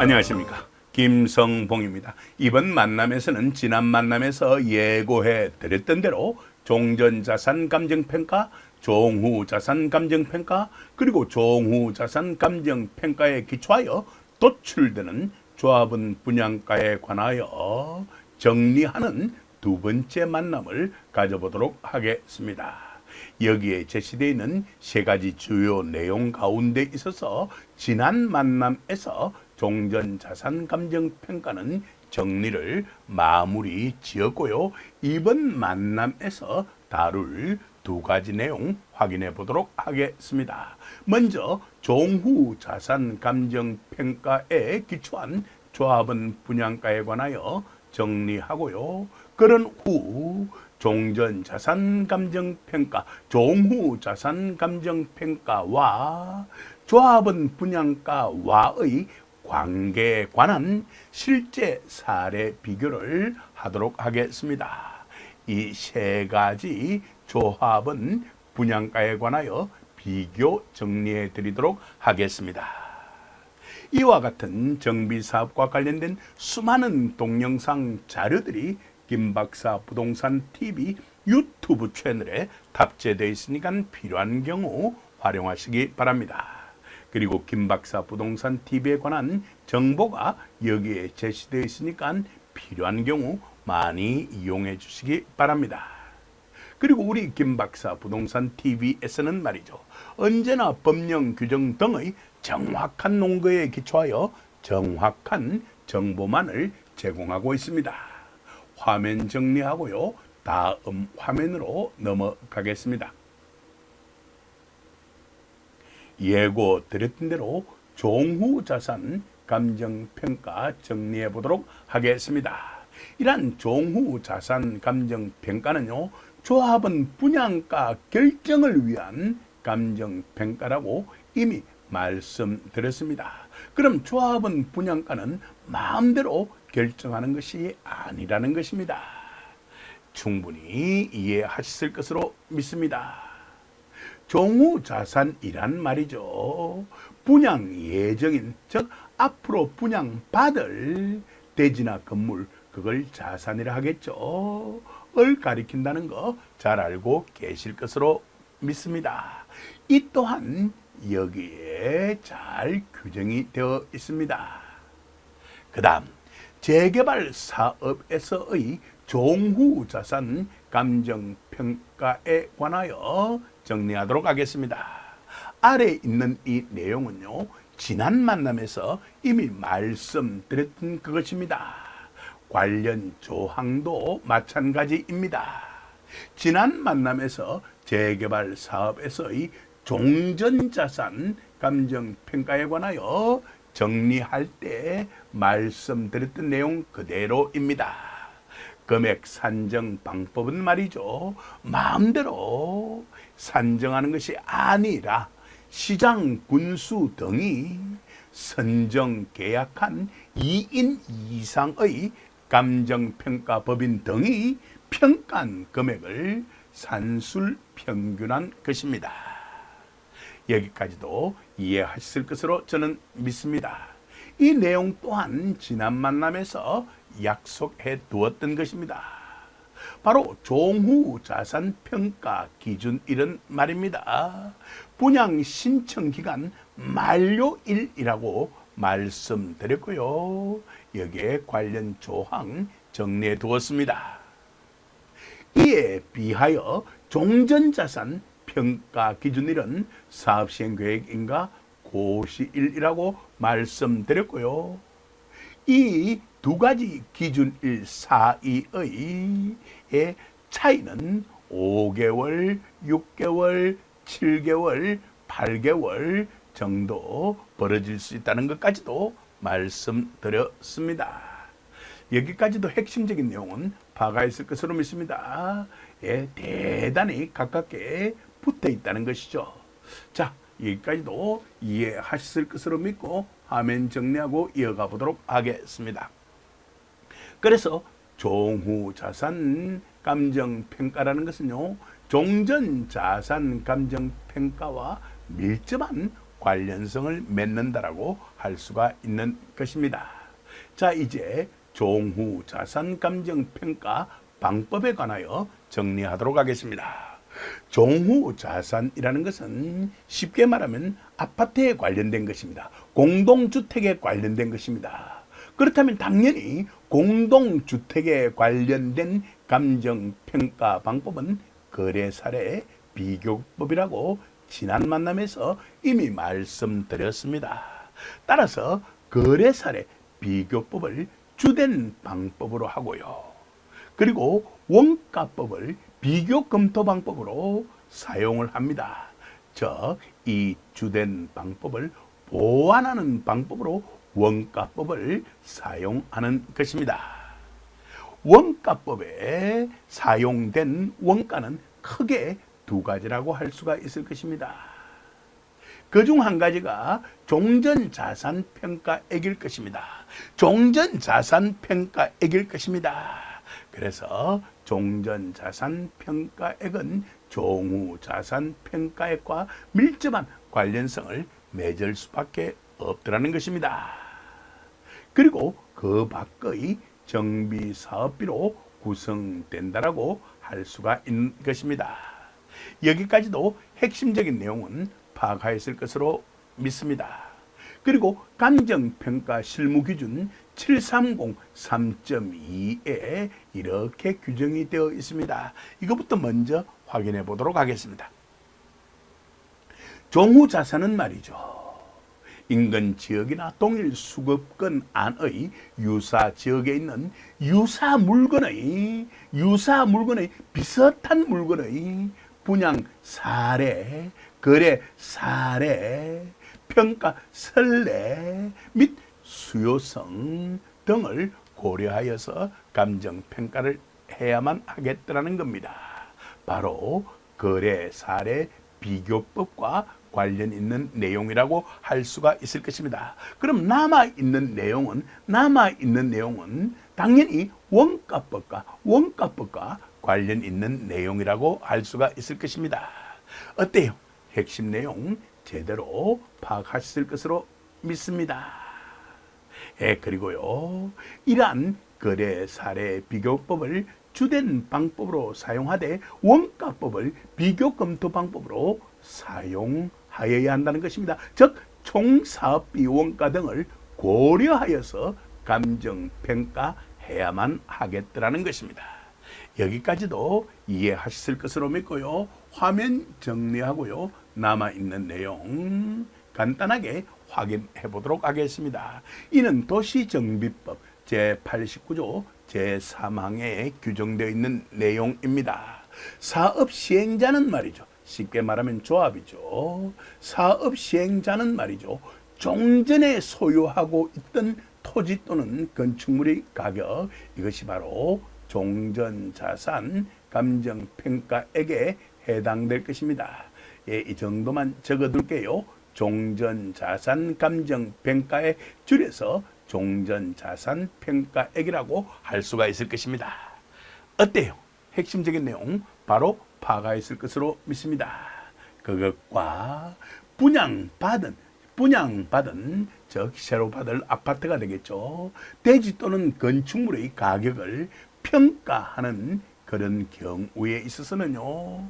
안녕하십니까, 김성봉입니다. 이번 만남에서는 지난 만남에서 예고해 드렸던 대로 종전자산 감정평가, 종후자산 감정평가, 그리고 종후자산 감정평가에 기초하여 도출되는 조합원 분양가에 관하여 정리하는 두 번째 만남을 가져보도록 하겠습니다. 여기에 제시되어 있는 세 가지 주요 내용 가운데 있어서 지난 만남에서 종전자산감정평가는 정리를 마무리 지었고요. 이번 만남에서 다룰 두 가지 내용 확인해 보도록 하겠습니다. 먼저 종후자산감정평가에 기초한 조합원 분양가에 관하여 정리하고요. 그런 후 종전자산감정평가, 종후자산감정평가와 조합원 분양가와의 관계에 관한 실제 사례 비교를 하도록 하겠습니다. 이 세 가지 조합원 분양가에 관하여 비교 정리해 드리도록 하겠습니다. 이와 같은 정비사업과 관련된 수많은 동영상 자료들이 김박사 부동산 TV 유튜브 채널에 탑재되어 있으니까 필요한 경우 활용하시기 바랍니다. 그리고 김박사 부동산 TV에 관한 정보가 여기에 제시되어 있으니까 필요한 경우 많이 이용해 주시기 바랍니다. 그리고 우리 김박사 부동산 TV에서는 말이죠, 언제나 법령 규정 등의 정확한 논거에 기초하여 정확한 정보만을 제공하고 있습니다. 화면 정리하고요. 다음 화면으로 넘어가겠습니다. 예고 드렸던 대로 종후자산 감정평가 정리해 보도록 하겠습니다. 이러한 종후자산 감정평가는요, 조합원 분양가 결정을 위한 감정평가라고 이미 말씀드렸습니다. 그럼 조합원 분양가는 마음대로 결정하는 것이 아니라는 것입니다. 충분히 이해하셨을 것으로 믿습니다. 종후자산이란 말이죠, 분양 예정인, 즉 앞으로 분양받을 대지나 건물, 그걸 자산이라 하겠죠. 을 가리킨다는 거 잘 알고 계실 것으로 믿습니다. 이 또한 여기에 잘 규정이 되어 있습니다. 그 다음 재개발 사업에서의 종후자산 감정평가에 관하여 정리하도록 하겠습니다. 아래에 있는 이 내용은요, 지난 만남에서 이미 말씀드렸던 그것입니다. 관련 조항도 마찬가지입니다. 지난 만남에서 재개발 사업에서의 종전자산 감정평가에 관하여 정리할 때 말씀드렸던 내용 그대로입니다. 금액 산정 방법은 말이죠, 마음대로 산정하는 것이 아니라 시장 군수 등이 선정 계약한 2인 이상의 감정평가법인 등이 평가한 금액을 산술 평균한 것입니다. 여기까지도 이해하셨을 것으로 저는 믿습니다. 이 내용 또한 지난 만남에서 약속해 두었던 것입니다. 바로 종후자산평가 기준일은 말입니다, 분양 신청 기간 만료일이라고 말씀드렸고요. 여기에 관련 조항 정리해 두었습니다. 이에 비하여 종전자산 평가 기준일은 사업시행계획인가 고시일이라고 말씀드렸고요. 이 두 가지 기준일 사이의 차이는 5개월, 6개월, 7개월, 8개월 정도 벌어질 수 있다는 것까지도 말씀드렸습니다. 여기까지도 핵심적인 내용은 파가 있을 것으로 믿습니다. 대단히 가깝게 붙어 있다는 것이죠. 자, 여기까지도 이해하셨을 것으로 믿고 화면 정리하고 이어가 보도록 하겠습니다. 그래서 종후자산 감정평가라는 것은요, 종전자산 감정평가와 밀접한 관련성을 맺는다라고 할 수가 있는 것입니다. 자, 이제 종후 자산 감정 평가 방법에 관하여 정리하도록 하겠습니다. 종후 자산이라는 것은 쉽게 말하면 아파트에 관련된 것입니다. 공동주택에 관련된 것입니다. 그렇다면 당연히 공동주택에 관련된 감정평가 방법은 거래사례 비교법이라고 지난 만남에서 이미 말씀드렸습니다. 따라서 거래사례 비교법을 주된 방법으로 하고요. 그리고 원가법을 비교 검토 방법으로 사용을 합니다. 즉, 이 주된 방법을 보완하는 방법으로 원가법을 사용하는 것입니다. 원가법에 사용된 원가는 크게 두 가지라고 할 수가 있을 것입니다. 그중 한 가지가 종전자산평가액일 것입니다. 종전자산평가액일 것입니다. 그래서 종전자산평가액은 종후자산평가액과 밀접한 관련성을 맺을 수밖에 없더라는 것입니다. 그리고 그 밖의 정비사업비로 구성된다라고 할 수가 있는 것입니다. 여기까지도 핵심적인 내용은 파악하였을 것으로 믿습니다. 그리고 감정평가 실무기준 730 3.2에 이렇게 규정이 되어 있습니다. 이것부터 먼저 확인해 보도록 하겠습니다. 종후자산은 말이죠, 인근 지역이나 동일 수급권 안의 유사 지역에 있는 유사 물건의 비슷한 물건의 분양 사례, 거래 사례, 평가 선례 및 수요성 등을 고려하여서 감정평가를 해야만 하겠다는 겁니다. 바로 거래 사례 비교법과 관련 있는 내용이라고 할 수가 있을 것입니다. 그럼 남아있는 내용은 당연히 원가법과 관련 있는 내용이라고 할 수가 있을 것입니다. 어때요? 핵심 내용 제대로 파악하셨을 것으로 믿습니다. 그리고요, 이러한 거래 사례 비교법을 주된 방법으로 사용하되 원가법을 비교 검토 방법으로 사용하여야 한다는 것입니다. 즉, 총사업비 원가 등을 고려하여서 감정평가해야만 하겠더라는 것입니다. 여기까지도 이해하셨을 것으로 믿고요. 화면 정리하고요. 남아있는 내용 간단하게 확인해 보도록 하겠습니다. 이는 도시정비법 제89조 제3항에 규정되어 있는 내용입니다. 사업 시행자는 말이죠, 쉽게 말하면 조합이죠. 사업 시행자는 말이죠, 종전에 소유하고 있던 토지 또는 건축물의 가격, 이것이 바로 종전자산 감정평가액에 해당될 것입니다. 이 정도만 적어둘게요. 종전자산 감정평가액 줄여서 종전자산평가액이라고 할 수가 있을 것입니다. 어때요? 핵심적인 내용 바로 파악하였을 것으로 믿습니다. 그것과 분양받은 즉 새로 받을 아파트가 되겠죠. 대지 또는 건축물의 가격을 평가하는 그런 경우에 있어서는요,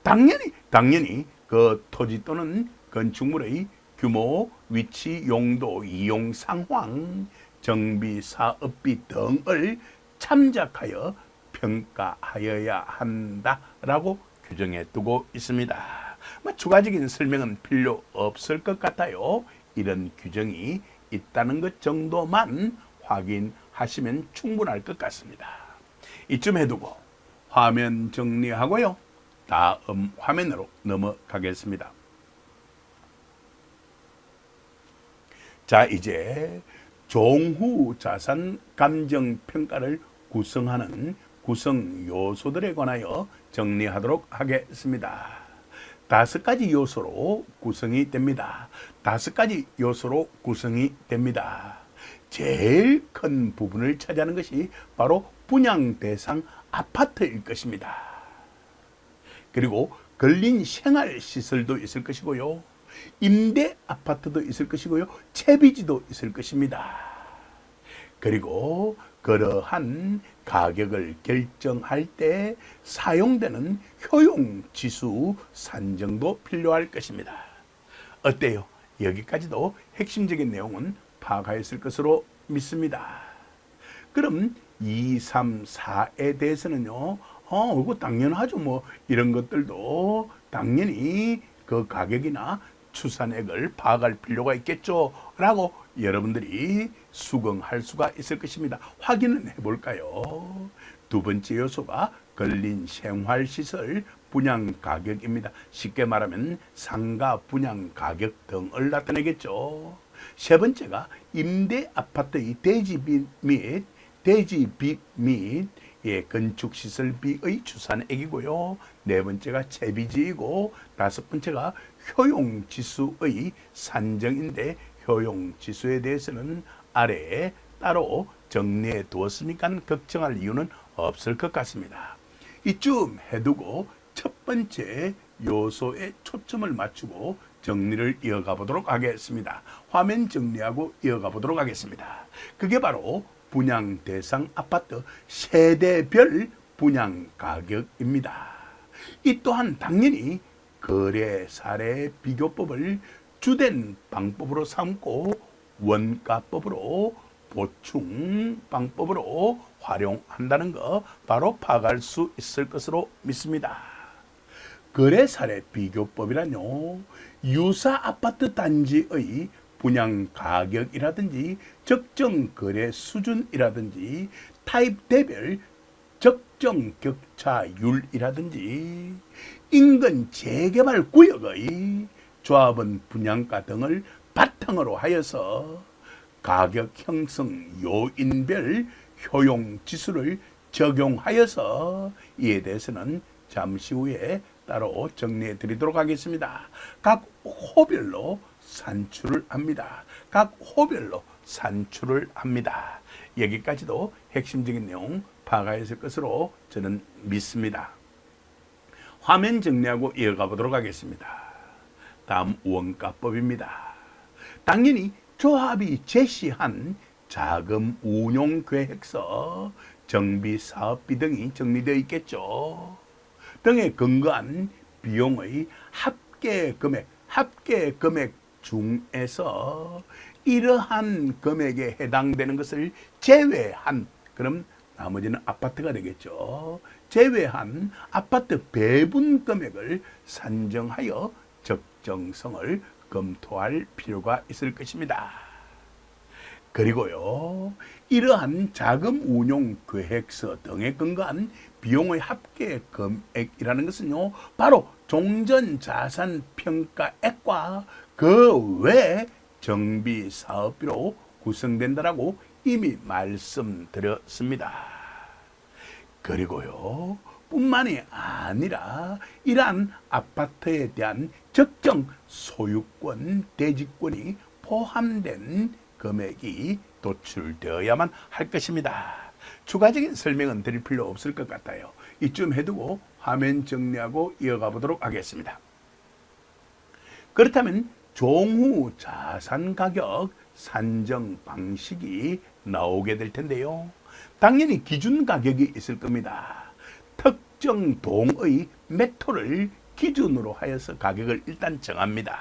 당연히 그 토지 또는 건축물의 규모, 위치, 용도, 이용 상황, 정비 사업비 등을 참작하여 평가하여야 한다라고 규정해 두고 있습니다. 추가적인 설명은 필요 없을 것 같아요. 이런 규정이 있다는 것 정도만 확인하시면 충분할 것 같습니다. 이쯤 해두고 화면 정리하고요. 다음 화면으로 넘어가겠습니다. 자, 이제 종후 자산 감정 평가를 구성하는 구성 요소들에 관하여 정리하도록 하겠습니다. 5가지 요소로 구성이 됩니다. 제일 큰 부분을 차지하는 것이 바로 분양 대상 아파트일 것입니다. 그리고 걸린 생활시설도 있을 것이고요. 임대 아파트도 있을 것이고요. 채비지도 있을 것입니다. 그리고 그러한 가격을 결정할 때 사용되는 효용지수 산정도 필요할 것입니다. 어때요? 여기까지도 핵심적인 내용은 파악하였을 것으로 믿습니다. 그럼 2, 3, 4에 대해서는요, 이거 당연하죠. 뭐 이런 것들도 당연히 그 가격이나 추산액을 파악할 필요가 있겠죠 라고 여러분들이 수긍할 수가 있을 것입니다. 확인은 해볼까요? 두 번째 요소가 근린 생활시설 분양 가격입니다. 쉽게 말하면 상가 분양 가격 등을 나타내겠죠. 세 번째가 임대 아파트의 대지비 및 건축시설비의 추산액이고요. 네 번째가 채비지이고 다섯 번째가 효용지수의 산정인데 효용지수에 대해서는 아래에 따로 정리해 두었으니까 걱정할 이유는 없을 것 같습니다. 이쯤 해두고 첫 번째 요소에 초점을 맞추고 정리를 이어가 보도록 하겠습니다. 화면 정리하고 이어가 보도록 하겠습니다. 그게 바로 분양 대상 아파트 세대별 분양 가격입니다. 이 또한 당연히 거래 사례 비교법을 주된 방법으로 삼고 원가법으로 보충 방법으로 활용한다는 거 바로 파악할 수 있을 것으로 믿습니다. 거래 사례 비교법이란요, 유사 아파트 단지의 분양 가격이라든지 적정 거래 수준이라든지 타입대별 적정 격차율이라든지 인근 재개발 구역의 조합원 분양가 등을 바탕으로 하여서 가격 형성 요인별 효용 지수를 적용하여서 이에 대해서는 잠시 후에 따로 정리해 드리도록 하겠습니다. 각 호별로 산출을 합니다. 각 호별로 산출을 합니다. 여기까지도 핵심적인 내용 파악하였을 것으로 저는 믿습니다. 화면 정리하고 이어가 보도록 하겠습니다. 다음 원가법입니다. 당연히 조합이 제시한 자금 운용 계획서, 정비 사업비 등이 정리되어 있겠죠. 등에 근거한 비용의 합계 금액 중에서 이러한 금액에 해당되는 것을 제외한, 그럼 나머지는 아파트가 되겠죠. 제외한 아파트 배분 금액을 산정하여 적정성을 검토할 필요가 있을 것입니다. 그리고요, 이러한 자금 운용 계획서 등에 근거한 비용의 합계 금액이라는 것은요, 바로 종전 자산 평가액과 그 외 정비 사업비로 구성된다라고 이미 말씀드렸습니다. 그리고요, 뿐만이 아니라 이러한 아파트에 대한 적정 소유권, 대지권이 포함된 금액이 도출되어야만 할 것입니다. 추가적인 설명은 드릴 필요 없을 것 같아요. 이쯤 해두고 화면 정리하고 이어가 보도록 하겠습니다. 그렇다면 종후 자산 가격 산정 방식이 나오게 될 텐데요. 당연히 기준 가격이 있을 겁니다. 특정 동의 매토를 기준으로 하여서 가격을 일단 정합니다.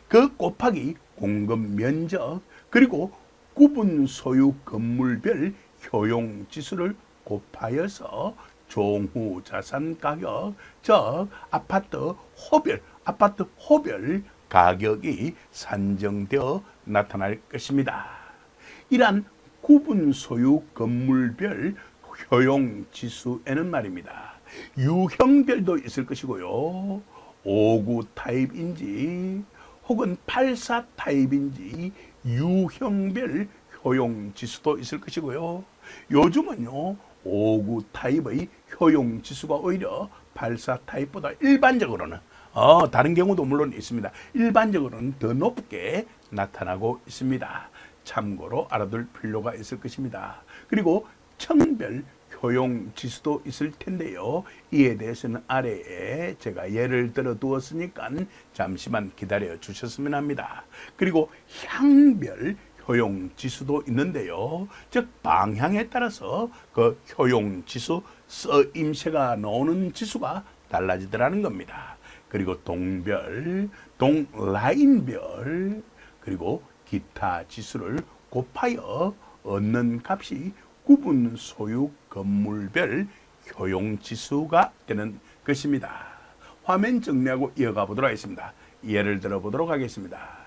그 곱하기 공급 면적, 그리고 구분 소유 건물별 효용 지수를 곱하여서 종후 자산 가격, 즉 아파트 호별 가격이 산정되어 나타날 것입니다. 이러한 구분 소유 건물별 효용 지수에는 말입니다, 유형별도 있을 것이고요, 5구 타입인지 혹은 84 타입인지 유형별 효용 지수도 있을 것이고요. 요즘은요, 5구 타입의 효용 지수가 오히려 84 타입보다 일반적으로는 다른 경우도 물론 있습니다. 일반적으로는 더 높게 나타나고 있습니다. 참고로 알아둘 필요가 있을 것입니다. 그리고 층별 효용 지수도 있을 텐데요. 이에 대해서는 아래에 제가 예를 들어 두었으니까 잠시만 기다려 주셨으면 합니다. 그리고 향별 효용 지수도 있는데요. 즉 방향에 따라서 그 효용 지수 쓰임새가 나오는 지수가 달라지더라는 겁니다. 그리고 동별, 동라인별, 그리고 기타 지수를 곱하여 얻는 값이 구분 소유 건물별 효용 지수가 되는 것입니다. 화면 정리하고 이어가 보도록 하겠습니다. 예를 들어 보도록 하겠습니다.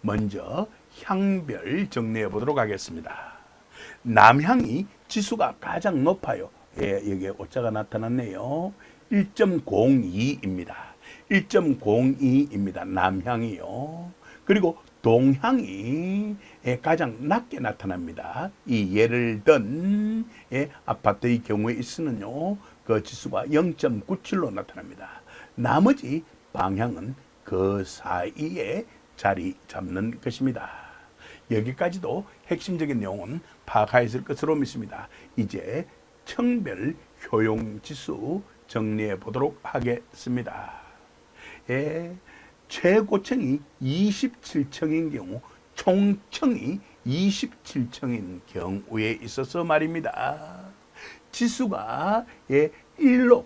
먼저 향별 정리해 보도록 하겠습니다. 남향이 지수가 가장 높아요. 예, 여기에 오자가 나타났네요. 1.02입니다. 1.02입니다. 남향이요. 그리고 동향이 가장 낮게 나타납니다. 이 예를 든 아파트의 경우에 있으면요, 그 지수가 0.97로 나타납니다. 나머지 방향은 그 사이에 자리 잡는 것입니다. 여기까지도 핵심적인 내용은 파악하였을 것으로 믿습니다. 이제 층별 효용 지수 정리해 보도록 하겠습니다. 최고층이 27층인 경우 총층이 27층인 경우에 있어서 말입니다. 지수가 1로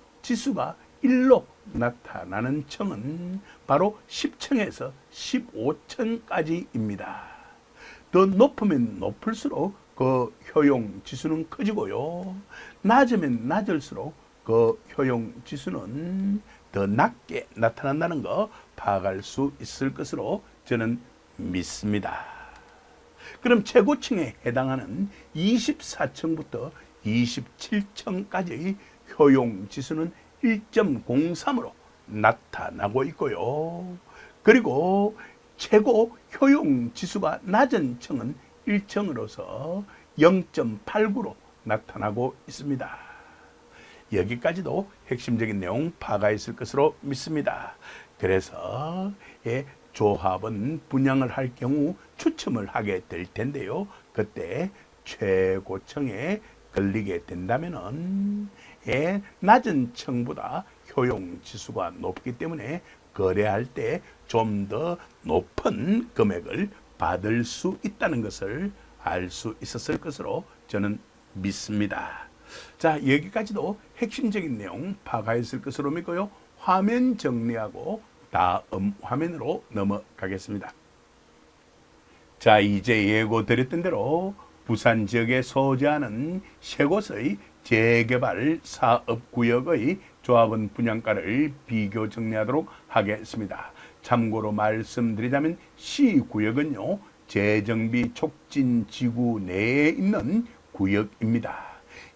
나타나는 층은 바로 10층에서 15층까지입니다. 더 높으면 높을수록 그 효용 지수는 커지고요. 낮으면 낮을수록 그 효용 지수는 더 낮게 나타난다는 거 파악할 수 있을 것으로 저는 믿습니다. 그럼 최고층에 해당하는 24층부터 27층까지의 효용 지수는 1.03으로 나타나고 있고요. 그리고 최고 효용 지수가 낮은 층은 1층으로서 0.89로 나타나고 있습니다. 여기까지도 핵심적인 내용 파악했을 것으로 믿습니다. 그래서 조합은 분양을 할 경우 추첨을 하게 될 텐데요. 그때 최고층에 걸리게 된다면은 낮은 층보다 효용 지수가 높기 때문에 거래할 때 좀 더 높은 금액을 받을 수 있다는 것을 알 수 있었을 것으로 저는 믿습니다. 자, 여기까지도 핵심적인 내용 파악했을 것으로 믿고요. 화면 정리하고 다음 화면으로 넘어가겠습니다. 자, 이제 예고드렸던 대로 부산 지역에 소재하는 세 곳의 재개발 사업구역의 조합원 분양가를 비교 정리하도록 하겠습니다. 참고로 말씀드리자면 C구역은요, 재정비 촉진 지구 내에 있는 구역입니다.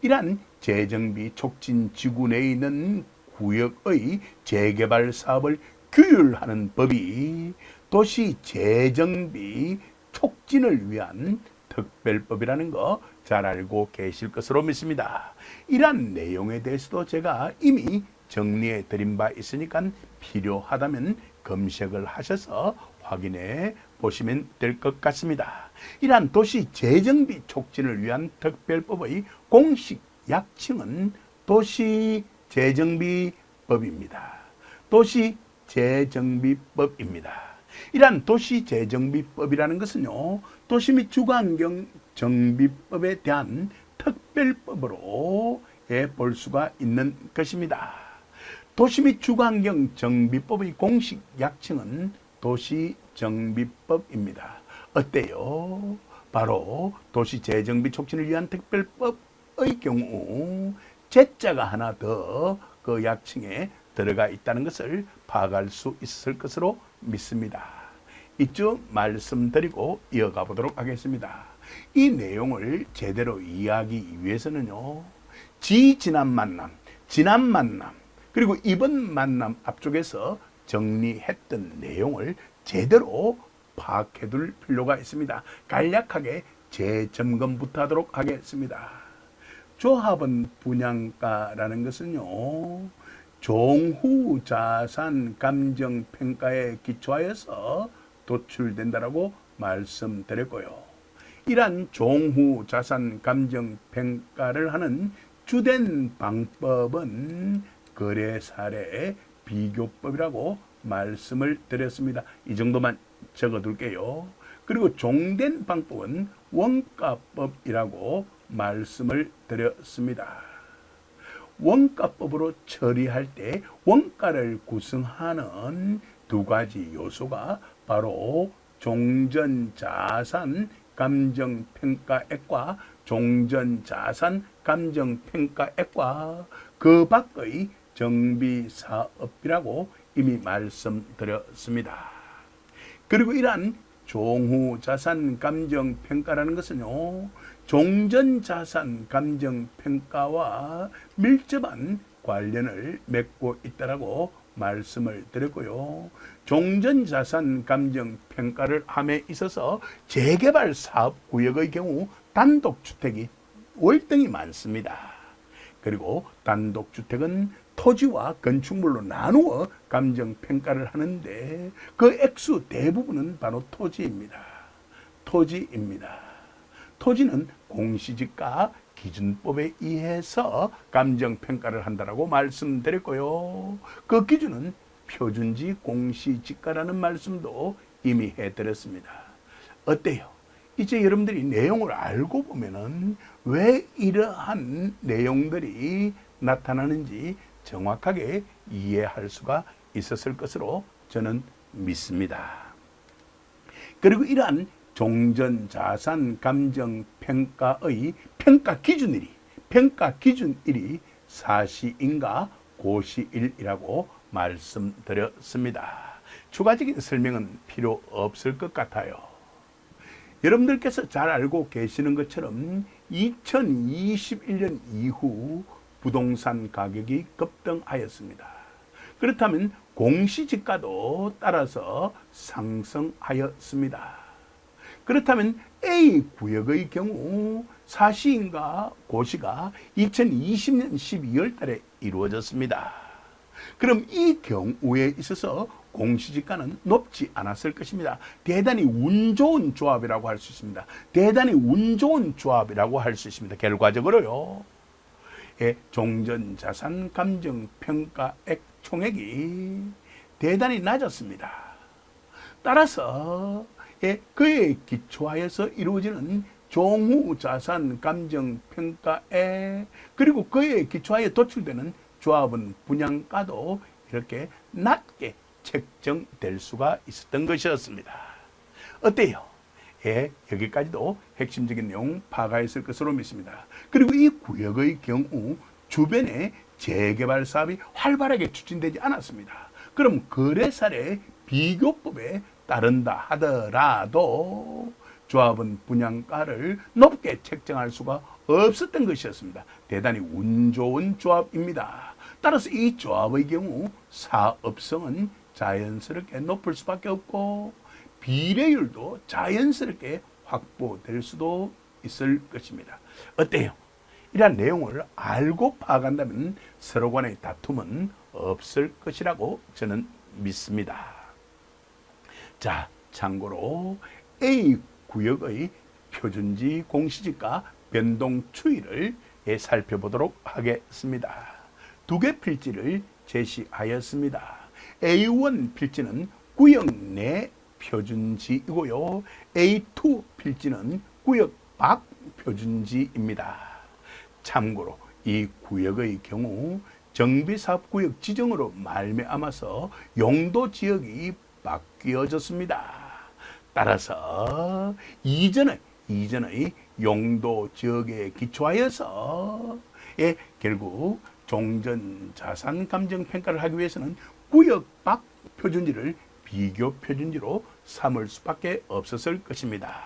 이러한 재정비 촉진 지구 내에 있는 구역의 재개발 사업을 규율하는 법이 도시 재정비 촉진을 위한 특별법이라는 거 잘 알고 계실 것으로 믿습니다. 이러한 내용에 대해서도 제가 이미 정리해 드린 바 있으니까 필요하다면 검색을 하셔서 확인해 보시면 될 것 같습니다. 이러한 도시 재정비 촉진을 위한 특별법의 공식 약칭은 도시재정비법입니다. 도시재정비법입니다. 이러한 도시재정비법이라는 것은요, 도시 및 주거환경 정비법에 대한 특별법으로 볼 수가 있는 것입니다. 도시 및 주거환경 정비법의 공식 약칭은 도시정비법입니다. 어때요? 바로 도시재정비 촉진을 위한 특별법의 경우 제자가 하나 더 그 약칭에 들어가 있다는 것을 파악할 수 있을 것으로 믿습니다. 이쯤 말씀드리고 이어가 보도록 하겠습니다. 이 내용을 제대로 이해하기 위해서는요, 지난 만남, 그리고 이번 만남 앞쪽에서 정리했던 내용을 제대로 파악해 둘 필요가 있습니다. 간략하게 재점검부터 하도록 하겠습니다. 조합원 분양가라는 것은요, 종후자산 감정평가에 기초하여서 도출된다라고 말씀드렸고요. 이러한 종후자산 감정평가를 하는 주된 방법은 거래 사례 비교법이라고 말씀을 드렸습니다. 이 정도만 적어둘게요. 그리고 종된 방법은 원가법이라고 말씀을 드렸습니다. 원가법으로 처리할 때 원가를 구성하는 두 가지 요소가 바로 종전자산 감정평가액과 종전자산 감정평가액과 그 밖의 정비사업비라고 이미 말씀드렸습니다. 그리고 이러한 종후자산감정평가라는 것은요, 종전자산감정평가와 밀접한 관련을 맺고 있다라고 말씀을 드렸고요. 종전자산감정평가를 함에 있어서 재개발 사업구역의 경우 단독주택이 월등히 많습니다. 그리고 단독주택은 토지와 건축물로 나누어 감정평가를 하는데 그 액수 대부분은 바로 토지입니다. 토지는 공시지가 기준법에 의해서 감정평가를 한다라고 말씀드렸고요. 그 기준은 표준지 공시지가라는 말씀도 이미 해드렸습니다. 어때요? 이제 여러분들이 내용을 알고 보면은 왜 이러한 내용들이 나타나는지 정확하게 이해할 수가 있었을 것으로 저는 믿습니다. 그리고 이러한 종전자산감정평가의 평가기준일이 사시인가 고시일이라고 말씀드렸습니다. 추가적인 설명은 필요 없을 것 같아요. 여러분들께서 잘 알고 계시는 것처럼 2021년 이후 부동산 가격이 급등하였습니다. 그렇다면 공시지가도 따라서 상승하였습니다. 그렇다면 A 구역의 경우 사시인가 고시가 2020년 12월 달에 이루어졌습니다. 그럼 이 경우에 있어서 공시지가는 높지 않았을 것입니다. 대단히 운 좋은 조합이라고 할 수 있습니다. 결과적으로요. 종전자산 감정평가액 총액이 대단히 낮았습니다. 따라서 그에 기초하여서 이루어지는 종후자산 감정평가액 그리고 그에 기초하여 도출되는 조합원 분양가도 이렇게 낮게 책정될 수가 있었던 것이었습니다. 어때요? 여기까지도 핵심적인 내용 파악하였을 것으로 믿습니다. 그리고 이 구역의 경우 주변에 재개발 사업이 활발하게 추진되지 않았습니다. 그럼 거래사례 비교법에 따른다 하더라도 조합원 분양가를 높게 책정할 수가 없었던 것이었습니다. 대단히 운 좋은 조합입니다. 따라서 이 조합의 경우 사업성은 자연스럽게 높을 수밖에 없고 비례율도 자연스럽게 확보될 수도 있을 것입니다. 어때요? 이러한 내용을 알고 파악한다면 서로 간의 다툼은 없을 것이라고 저는 믿습니다. 자, 참고로 A 구역의 표준지 공시지가 변동 추이를 살펴보도록 하겠습니다. 두 개 필지를 제시하였습니다. A1 필지는 구역 내 표준지이고요. A2 필지는 구역 밖 표준지입니다. 참고로 이 구역의 경우 정비사업구역 지정으로 말미암아서 용도지역이 바뀌어졌습니다. 따라서 이전의 용도지역에 기초하여서 결국 종전자산 감정평가를 하기 위해서는 구역 밖 표준지를 비교 표준지로 삼을 수밖에 없었을 것입니다.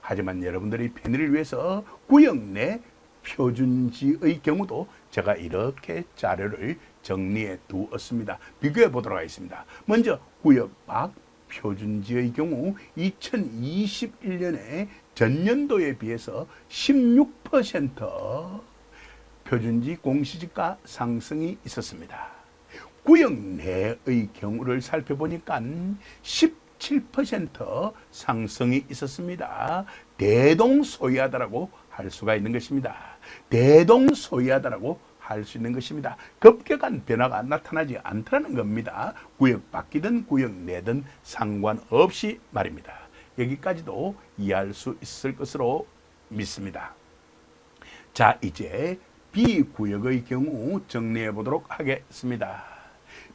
하지만 여러분들의 편의를 위해서 구역 내 표준지의 경우도 제가 이렇게 자료를 정리해 두었습니다. 비교해 보도록 하겠습니다. 먼저 구역 밖 표준지의 경우 2021년에 전년도에 비해서 16% 표준지 공시지가 상승이 있었습니다. 구역 내의 경우를 살펴보니까 17% 상승이 있었습니다. 대동소이하다라고 할 수가 있는 것입니다. 대동소이하다라고 할 수 있는 것입니다. 급격한 변화가 나타나지 않더라는 겁니다. 구역 바뀌든 구역 내든 상관없이 말입니다. 여기까지도 이해할 수 있을 것으로 믿습니다. 자, 이제 B구역의 경우 정리해 보도록 하겠습니다.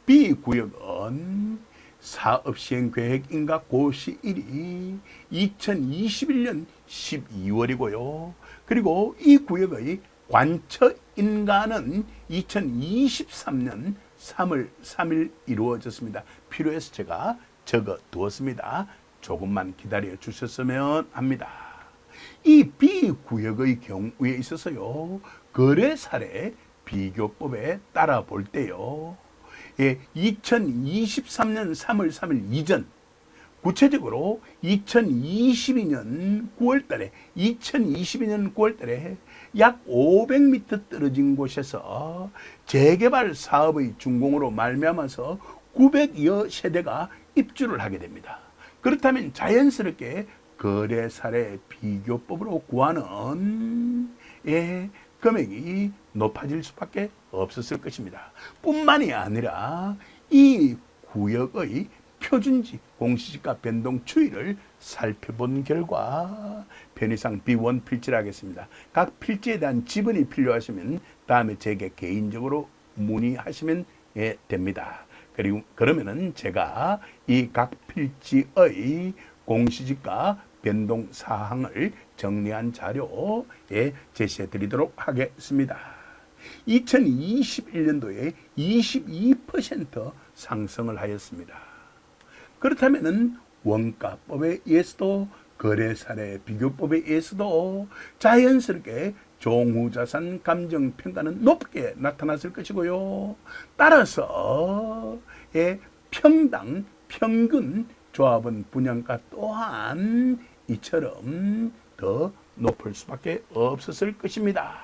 B구역은 사업시행계획인가 고시일이 2021년 12월이고요. 그리고 이 구역의 관처인가는 2023년 3월 3일 이루어졌습니다. 필요해서 제가 적어 두었습니다. 조금만 기다려 주셨으면 합니다. 이 B구역의 경우에 있어서요, 거래사례 비교법에 따라 볼 때요, 2023년 3월 3일 이전, 구체적으로 2022년 9월달에 약 500m 떨어진 곳에서 재개발 사업의 준공으로 말미암아서 900여 세대가 입주를 하게 됩니다. 그렇다면 자연스럽게 거래사례 비교법으로 구하는 금액이 높아질 수밖에 없었을 것입니다. 뿐만이 아니라 이 구역의 표준지 공시지가 변동 추이를 살펴본 결과 편의상 B1 필지를 하겠습니다. 각 필지에 대한 지분이 필요하시면 다음에 제게 개인적으로 문의하시면 됩니다. 그리고 그러면은 제가 이 각 필지의 공시지가 변동 사항을 정리한 자료에 제시해 드리도록 하겠습니다. 2021년도에 22% 상승을 하였습니다. 그렇다면은 원가법에 의해서도 거래사례 비교법에 의해서도 자연스럽게 종후자산 감정평가는 높게 나타났을 것이고요. 따라서 평당 평균 조합원 분양가 또한 이처럼 더 높을 수밖에 없었을 것입니다.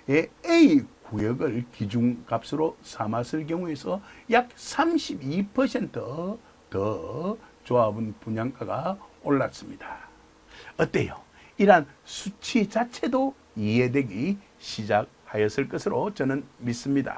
A 구역을 기준값으로 삼았을 경우에서 약 32% 더 조합원 분양가가 올랐습니다. 어때요? 이러한 수치 자체도 이해되기 시작하였을 것으로 저는 믿습니다.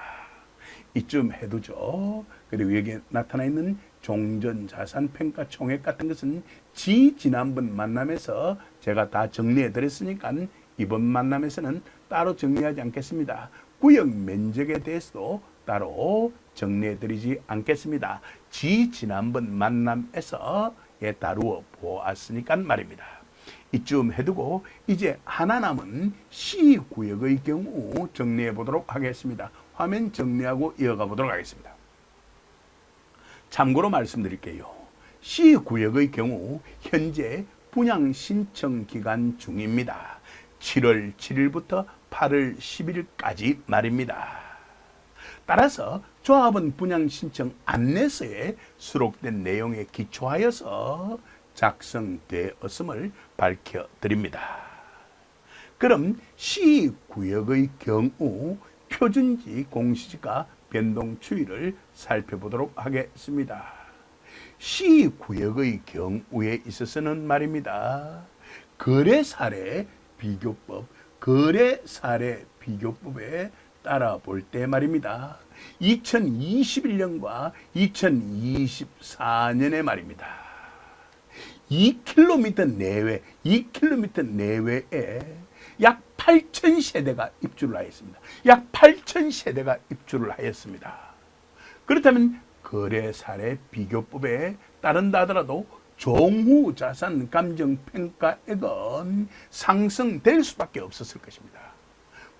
이쯤 해두죠. 그리고 여기에 나타나 있는 종전자산평가 총액 같은 것은 지난번 만남에서 제가 다 정리해 드렸으니까 이번 만남에서는 따로 정리하지 않겠습니다. 구역 면적에 대해서도 따로 정리해 드리지 않겠습니다. 지난번 만남에서 다루어 보았으니까 말입니다. 이쯤 해두고 이제 하나 남은 C구역의 경우 정리해 보도록 하겠습니다. 화면 정리하고 이어가 보도록 하겠습니다. 참고로 말씀드릴게요. C구역의 경우 현재 분양 신청 기간 중입니다. 7월 7일부터 8월 10일까지 말입니다. 따라서 조합원 분양 신청 안내서에 수록된 내용에 기초하여서 작성되었음을 밝혀드립니다. 그럼 C구역의 경우 표준지 공시지가 변동 추이를 살펴보도록 하겠습니다. C구역의 경우에 있어서는 말입니다. 거래사례 비교법에 따라 볼 때 말입니다. 2021년과 2024년에 말입니다. 2km 내외에 약 8,000세대가 입주를 하였습니다. 약 8,000세대가 입주를 하였습니다. 그렇다면 거래사례 비교법에 따른다 하더라도 종후자산 감정평가액은 상승될 수밖에 없었을 것입니다.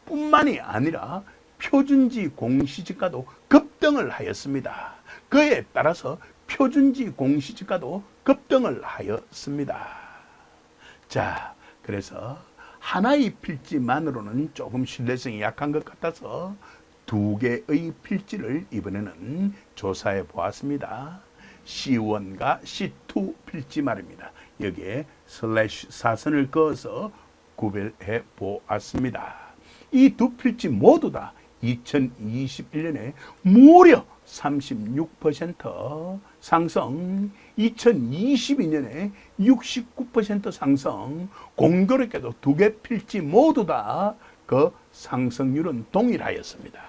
뿐만이 아니라 표준지 공시지가도 급등을 하였습니다. 그에 따라서 표준지 공시지가도 급등을 하였습니다. 자, 그래서 하나의 필지만으로는 조금 신뢰성이 약한 것 같아서 두 개의 필지를 이번에는 조사해 보았습니다. C1과 C2 필지 말입니다. 여기에 슬래시 사선을 그어서 구별해 보았습니다. 이 두 필지 모두 다 2021년에 무려 36% 상승, 2022년에 69% 상승, 공교롭게도 두 개 필지 모두 다 그 상승률은 동일하였습니다.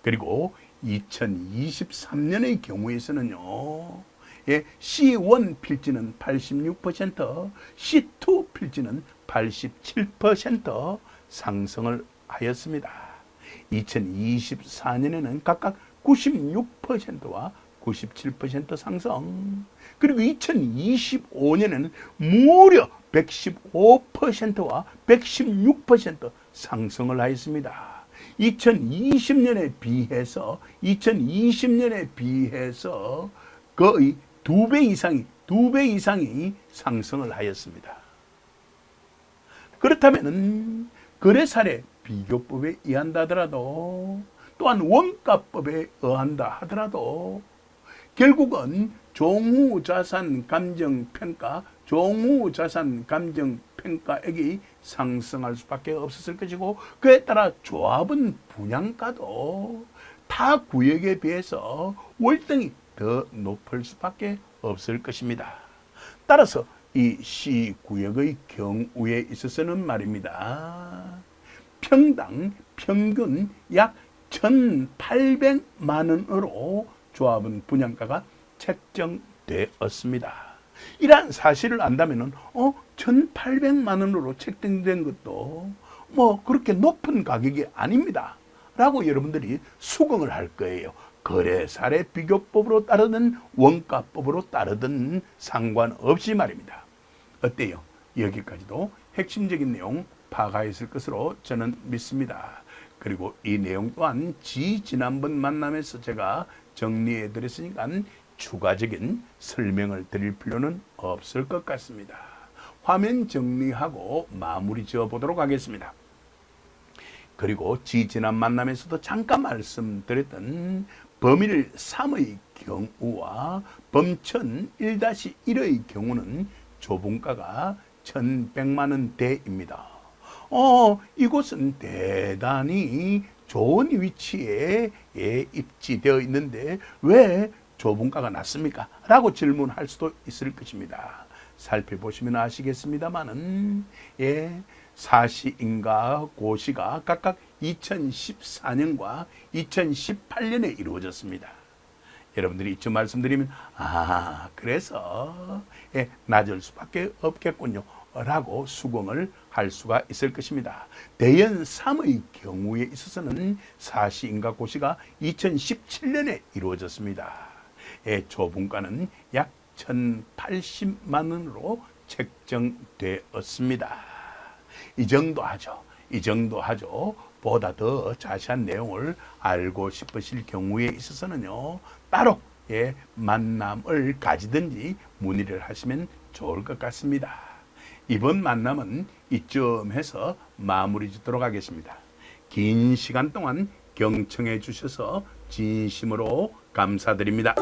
그리고 2023년의 경우에서는요, C1 필지는 86%, C2 필지는 87% 상승을 하였습니다. 2024년에는 각각 96%와 97% 상승, 그리고 2025년에는 무려 115%와 116% 상승을 하였습니다. 2020년에 비해서 거의 두 배 이상이 상승을 하였습니다. 그렇다면 거래사례 비교법에 의한다 하더라도, 또한 원가법에 의한다 하더라도 결국은 종후자산 감정평가액이 상승할 수밖에 없었을 것이고, 그에 따라 조합원 분양가도 타 구역에 비해서 월등히 더 높을 수밖에 없을 것입니다. 따라서 이 C구역의 경우에 있어서는 말입니다, 평당 평균 약 1,800만 원으로 조합원 분양가가 책정되었습니다. 이러한 사실을 안다면은 1,800만 원으로 책정된 것도 뭐 그렇게 높은 가격이 아닙니다 라고 여러분들이 수긍을 할 거예요. 거래사례 비교법으로 따르든 원가법으로 따르든 상관없이 말입니다. 어때요? 여기까지도 핵심적인 내용 파악하였을 것으로 저는 믿습니다. 그리고 이 내용 또한 지난번 만남에서 제가 정리해 드렸으니까 추가적인 설명을 드릴 필요는 없을 것 같습니다. 화면 정리하고 마무리 지어 보도록 하겠습니다. 그리고 지난 만남에서도 잠깐 말씀드렸던 범일 3의 경우와 범천 1-1의 경우는 조분가가 1,100만 원대입니다. 이곳은 대단히 좋은 위치에 입지되어 있는데 왜 조분가가 낮습니까? 라고 질문할 수도 있을 것입니다. 살펴보시면 아시겠습니다만은, 사시인가 고시가 각각 2014년과 2018년에 이루어졌습니다. 여러분들이 이쯤 말씀드리면, 그래서 낮을 수밖에 없겠군요 라고 수긍을 할 수가 있을 것입니다. 대연 3의 경우에 있어서는 사시인가 고시가 2017년에 이루어졌습니다. 조분가는 약 1,080만 원으로 책정되었습니다. 이 정도 하죠. 보다 더 자세한 내용을 알고 싶으실 경우에 있어서는요, 따로 만남을 가지든지 문의를 하시면 좋을 것 같습니다. 이번 만남은 이쯤에서 마무리 짓도록 하겠습니다. 긴 시간 동안 경청해 주셔서 진심으로 감사드립니다.